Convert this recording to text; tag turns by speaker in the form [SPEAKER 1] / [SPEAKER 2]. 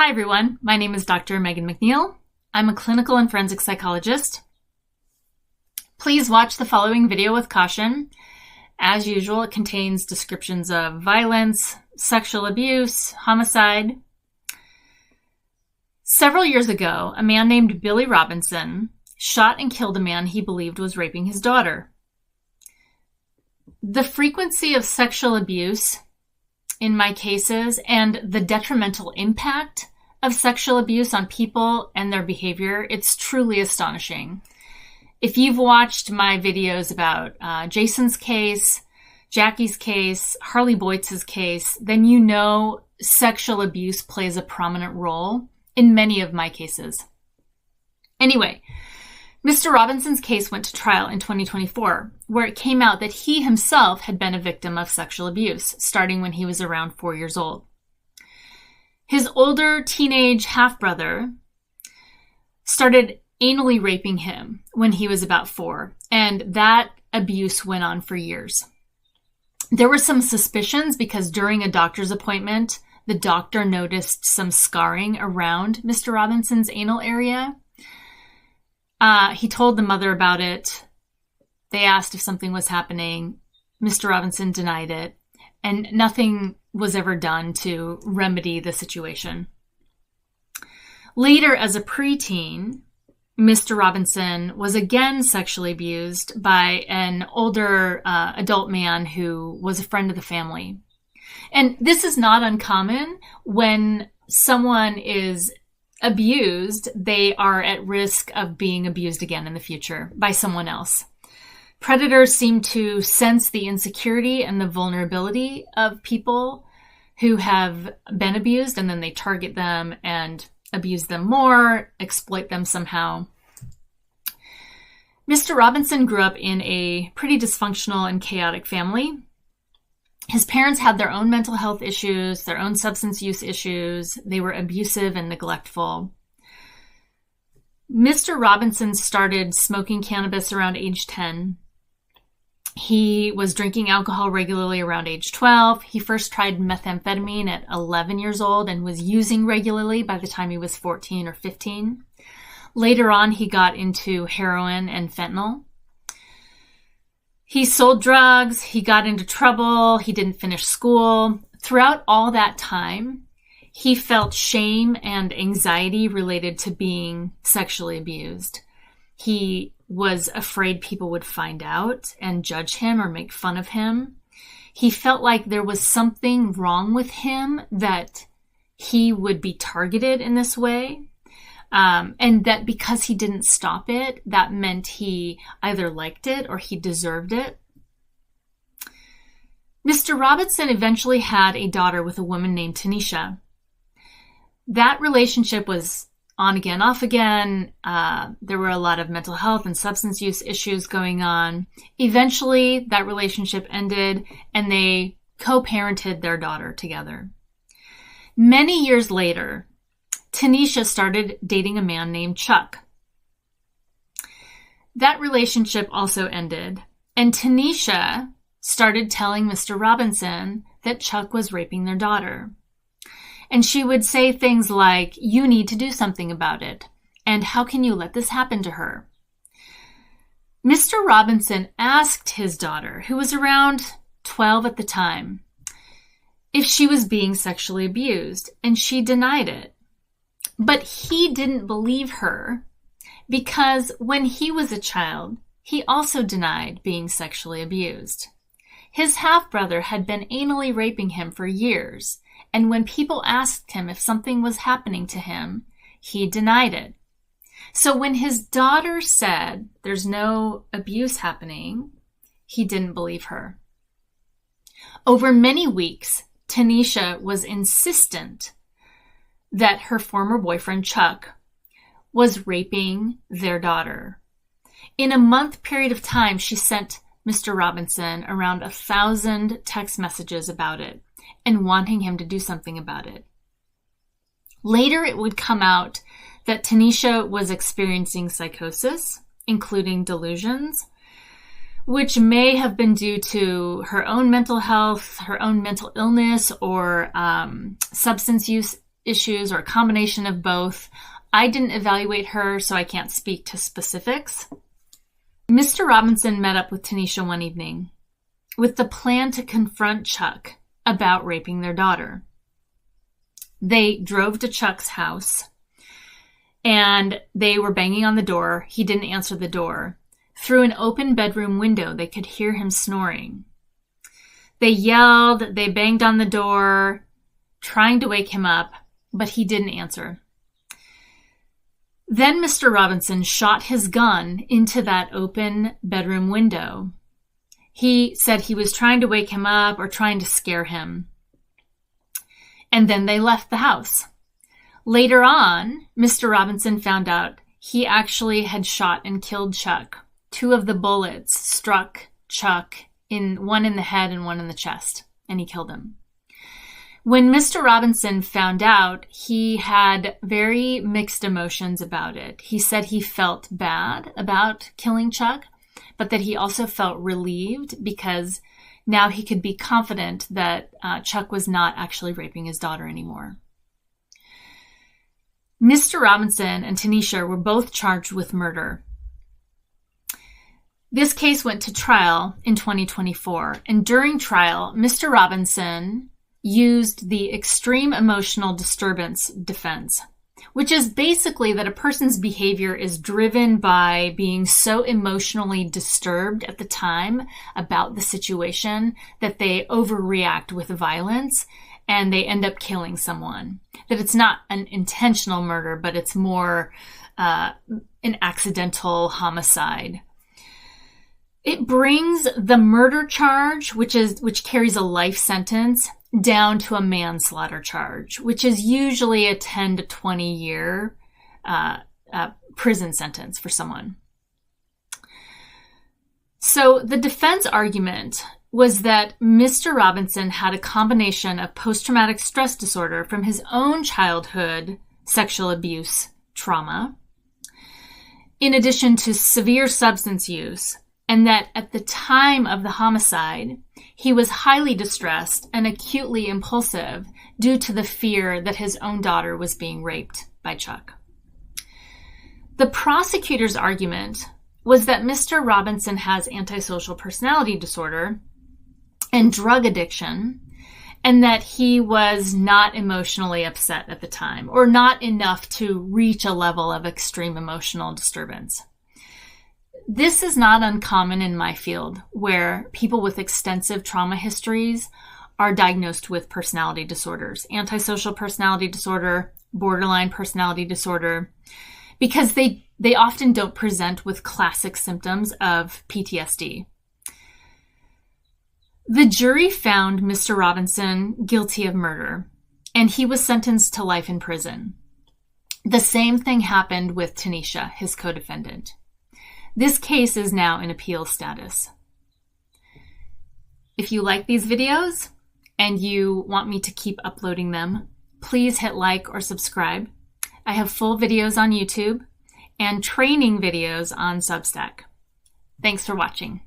[SPEAKER 1] Hi everyone, my name is Dr. Megan McNeil. I'm a clinical and forensic psychologist. Please watch the following video with caution. As usual, it contains descriptions of violence, sexual abuse, homicide. Several years ago, a man named Billy Robinson shot and killed a man he believed was raping his daughter. The frequency of sexual abuse in my cases and the detrimental impact of sexual abuse on people and their behavior, it's truly astonishing. If you've watched my videos about Jason's case, Jackie's case, Harley Boytz's case, then you know sexual abuse plays a prominent role in many of my cases. Anyway, Mr. Robinson's case went to trial in 2024, where it came out that he himself had been a victim of sexual abuse, starting when he was around 4 years old. His older teenage half-brother started anally raping him when he was about 4, and that abuse went on for years. There were some suspicions because during a doctor's appointment, the doctor noticed some scarring around Mr. Robinson's anal area. He told the mother about it. They asked if something was happening. Mr. Robinson denied it, and nothing was ever done to remedy the situation. Later, as a preteen, Mr. Robinson was again sexually abused by an older adult man who was a friend of the family. And this is not uncommon. When someone is abused, they are at risk of being abused again in the future by someone else. Predators seem to sense the insecurity and the vulnerability of people who have been abused, and then they target them and abuse them more, exploit them somehow. Mr. Robinson grew up in a pretty dysfunctional and chaotic family. His parents had their own mental health issues, their own substance use issues. They were abusive and neglectful. Mr. Robinson started smoking cannabis around age 10. He was drinking alcohol regularly around age 12. He first tried methamphetamine at 11 years old and was using regularly by the time he was 14 or 15. Later on, he got into heroin and fentanyl. He sold drugs, he got into trouble, he didn't finish school. Throughout all that time, he felt shame and anxiety related to being sexually abused. He was afraid people would find out and judge him or make fun of him. He felt like there was something wrong with him, that he would be targeted in this way. And that because he didn't stop it, that meant he either liked it or he deserved it. Mr. Robinson eventually had a daughter with a woman named Tanisha. That relationship was on again, off again. There were a lot of mental health and substance use issues going on. Eventually, that relationship ended and they co-parented their daughter together. Many years later, Tanisha started dating a man named Chuck. That relationship also ended, and Tanisha started telling Mr. Robinson that Chuck was raping their daughter. And she would say things like, "You need to do something about it," and "How can you let this happen to her?" Mr. Robinson asked his daughter, who was around 12 at the time, if she was being sexually abused, and she denied it. But he didn't believe her because when he was a child, he also denied being sexually abused. His half-brother had been anally raping him for years, and when people asked him if something was happening to him, he denied it. So when his daughter said there's no abuse happening, he didn't believe her. Over many weeks, Tanisha was insistent that her former boyfriend, Chuck, was raping their daughter. In a month period of time, she sent Mr. Robinson around 1,000 text messages about it and wanting him to do something about it. Later, it would come out that Tanisha was experiencing psychosis, including delusions, which may have been due to her own mental health, her own mental illness, or substance use issues or a combination of both. I didn't evaluate her, so I can't speak to specifics. Mr. Robinson met up with Tanisha one evening with the plan to confront Chuck about raping their daughter. They drove to Chuck's house and they were banging on the door. He didn't answer the door. Through an open bedroom window, they could hear him snoring. They yelled, they banged on the door, trying to wake him up, but he didn't answer. Then Mr. Robinson shot his gun into that open bedroom window. He said he was trying to wake him up or trying to scare him. And then they left the house. Later on, Mr. Robinson found out he actually had shot and killed Chuck. 2 of the bullets struck Chuck, one in the head and one in the chest, and he killed him. When Mr. Robinson found out, he had very mixed emotions about it. He said he felt bad about killing Chuck, but that he also felt relieved because now he could be confident that Chuck was not actually raping his daughter anymore. Mr. Robinson and Tanisha were both charged with murder. This case went to trial in 2024, and during trial, Mr. Robinson used the extreme emotional disturbance defense, which is basically that a person's behavior is driven by being so emotionally disturbed at the time about the situation that they overreact with violence and they end up killing someone. That it's not an intentional murder, but it's more an accidental homicide. It brings the murder charge, which carries a life sentence, down to a manslaughter charge, which is usually a 10 to 20 year prison sentence for someone. So the defense argument was that Mr. Robinson had a combination of post-traumatic stress disorder from his own childhood sexual abuse trauma, in addition to severe substance use, and that at the time of the homicide, he was highly distressed and acutely impulsive due to the fear that his own daughter was being raped by Chuck. The prosecutor's argument was that Mr. Robinson has antisocial personality disorder and drug addiction, and that he was not emotionally upset at the time, or not enough to reach a level of extreme emotional disturbance. This is not uncommon in my field, where people with extensive trauma histories are diagnosed with personality disorders, antisocial personality disorder, borderline personality disorder, because they often don't present with classic symptoms of PTSD. The jury found Mr. Robinson guilty of murder, and he was sentenced to life in prison. The same thing happened with Tanisha, his co-defendant. This case is now in appeal status. If you like these videos and you want me to keep uploading them, please hit like or subscribe. I have full videos on YouTube and training videos on Substack. Thanks for watching.